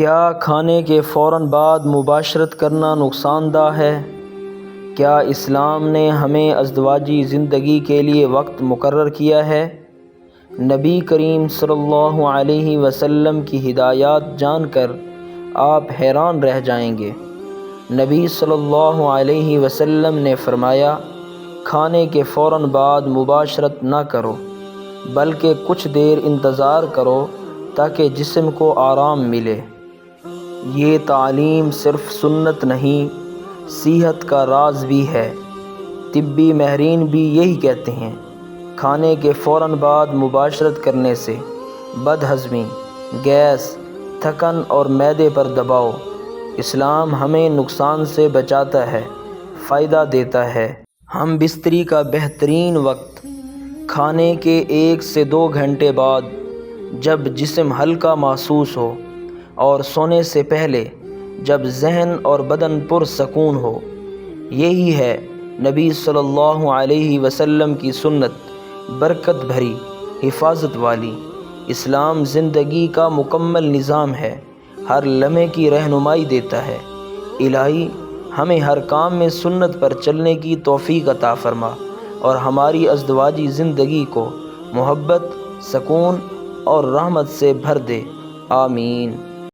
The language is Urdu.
کیا کھانے کے فوراً بعد مباشرت کرنا نقصان دہ ہے؟ کیا اسلام نے ہمیں ازدواجی زندگی کے لیے وقت مقرر کیا ہے؟ نبی کریم صلی اللہ علیہ وسلم کی ہدایات جان کر آپ حیران رہ جائیں گے۔ نبی صلی اللہ علیہ وسلم نے فرمایا، کھانے کے فوراً بعد مباشرت نہ کرو، بلکہ کچھ دیر انتظار کرو تاکہ جسم کو آرام ملے۔ یہ تعلیم صرف سنت نہیں، صحت کا راز بھی ہے۔ طبی ماہرین بھی یہی کہتے ہیں۔ کھانے کے فوراً بعد مباشرت کرنے سے بد ہضمی، گیس، تھکن اور معدے پر دباؤ۔ اسلام ہمیں نقصان سے بچاتا ہے، فائدہ دیتا ہے۔ ہم بستری کا بہترین وقت کھانے کے 1 سے 2 گھنٹے بعد، جب جسم ہلکا محسوس ہو، اور سونے سے پہلے، جب ذہن اور بدن پرسکون ہو۔ یہی ہے نبی صلی اللہ علیہ وسلم کی سنت، برکت بھری، حفاظت والی۔ اسلام زندگی کا مکمل نظام ہے، ہر لمحے کی رہنمائی دیتا ہے۔ الہی ہمیں ہر کام میں سنت پر چلنے کی توفیق عطا فرما، اور ہماری ازدواجی زندگی کو محبت، سکون اور رحمت سے بھر دے۔ آمین۔